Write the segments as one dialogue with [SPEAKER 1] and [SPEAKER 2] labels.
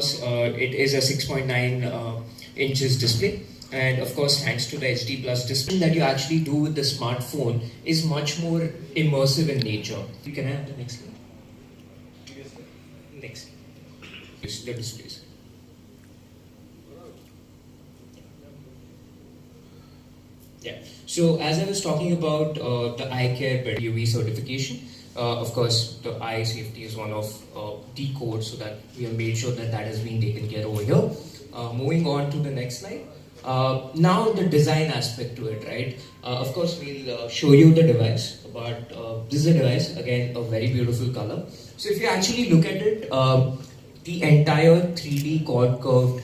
[SPEAKER 1] course, it is a 6.9 inches display. And of course, thanks to the HD Plus display that you actually do with the smartphone is much more immersive in nature. You can have the next slide. Next. The displays. Yeah. So as I was talking about the eye care UV certification, of course, the eye safety is one of the codes, so that we have made sure that that has been taken care over here. Moving on to the next slide. Now the design aspect to it, right? Of course, we'll show you the device, but this is a device, again, a very beautiful color. So if you actually look at it, the entire 3D chord curved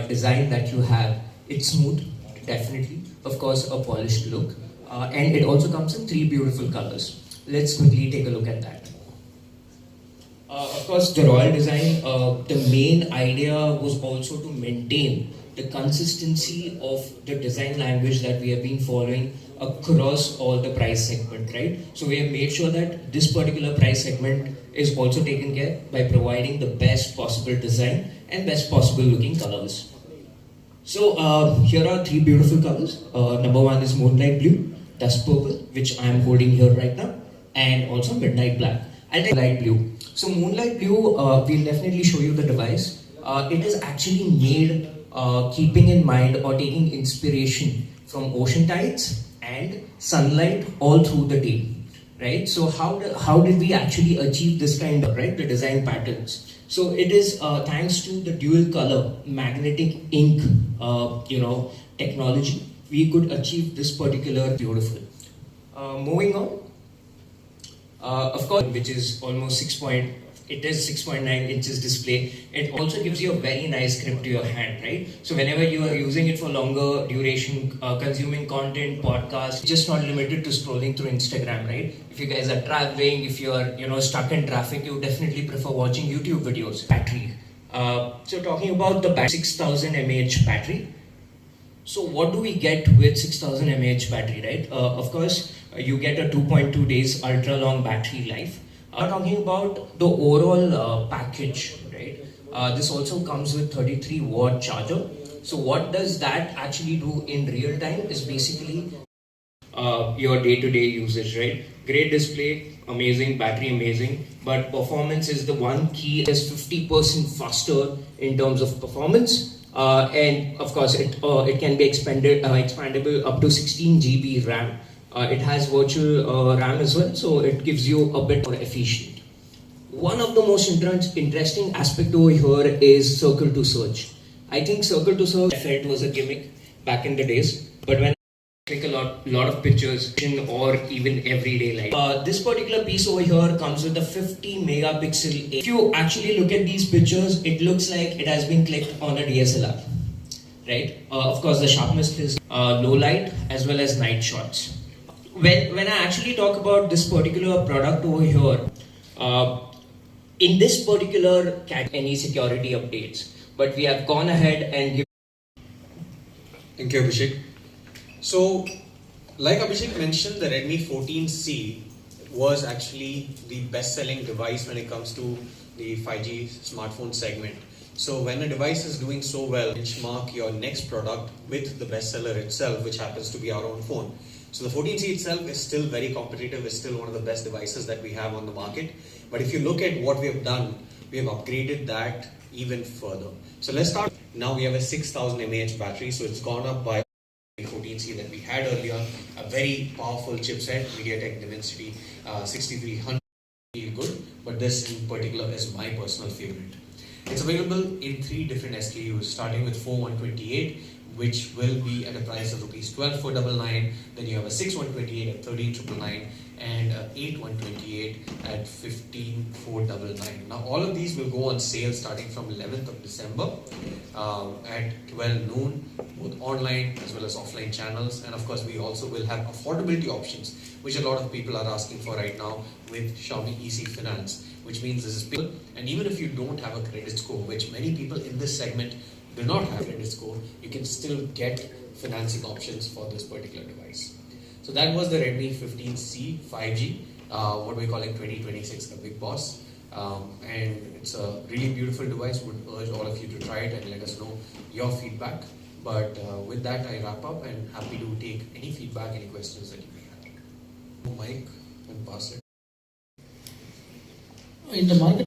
[SPEAKER 1] design that you have, it's smooth, definitely. Of course, a polished look. And it also comes in 3 beautiful colors. Let's quickly take a look at that. Of course, the Royal design, the main idea was also to maintain the consistency of the design language that we have been following across all the price segment, right? So we have made sure that this particular price segment is also taken care by providing the best possible design and best possible looking colors. So here are 3 beautiful colors. Number 1 is Moonlight Blue, Dust Purple, which I am holding here right now, and also Midnight Black. I'll take Light Blue. So Moonlight Blue, we'll definitely show you the device. It is actually made keeping in mind or taking inspiration from ocean tides and sunlight all through the day, right? So how did we actually achieve this kind of, right, the design patterns? So it is thanks to the dual color magnetic ink, technology, we could achieve this particular beautiful. Moving on, of course, which is almost 6.9 inches display. It also gives you a very nice grip to your hand, right? So whenever you are using it for longer duration, consuming content, podcast, just not limited to scrolling through Instagram, right? If you guys are traveling, if you are stuck in traffic, you definitely prefer watching YouTube videos. Battery. So talking about the 6000 mAh battery. So what do we get with 6000 mAh battery, right? Of course, you get a 2.2 days ultra long battery life. Talking about the overall package, right? This also comes with 33 watt charger. So what does that actually do in real time is basically your day-to-day usage, right? Great display, amazing, battery amazing, but performance is the one key. It is 50% faster in terms of performance. And of course, it can be expandable up to 16 GB RAM. It has virtual RAM as well, so it gives you a bit more efficient. One of the most interesting aspect over here is circle to search. I think circle to search I felt was a gimmick back in the days, but when I click a lot of pictures or even everyday life. This particular piece over here comes with a 50 megapixel. If you actually look at these pictures, it looks like it has been clicked on a DSLR, right? Of course, the sharpness is low light as well as night shots. When I actually talk about this particular product over here, in this particular any security updates, but we have gone ahead and given.
[SPEAKER 2] Thank you, Abhishek. So, like Abhishek mentioned, the Redmi 14C was actually the best-selling device when it comes to the 5G smartphone segment. So when a device is doing so well, benchmark your next product with the bestseller itself, which happens to be our own phone. So the 14C itself is still very competitive, is still one of the best devices that we have on the market. But if you look at what we have done, we have upgraded that even further. So let's start. Now we have a 6000 mAh battery, so it's gone up by 14C that we had earlier. A very powerful chipset, MediaTek Dimensity 6300, feel good, but this in particular is my personal favorite. It's available in 3 different SKUs, starting with 4128, which will be at a price of rupees 12,499. Then you have a 6128 at 13,999 and a 8128 at 15,499. Now all of these will go on sale starting from 11th of December at 12 noon, both online as well as offline channels. And of course, we also will have affordability options, which a lot of people are asking for right now with Xiaomi Easy Finance, which means this is people. And even if you don't have a credit score, which many people in this segment do not have a credit score, you can still get financing options for this particular device. So that was the Redmi 15C 5G, what we're calling 2026, the big boss. And It's a really beautiful device. Would urge all of you to try it and let us know your feedback. But with that, I wrap up and happy to take any feedback, any questions that you may have. Mic and pass it.
[SPEAKER 3] In the market.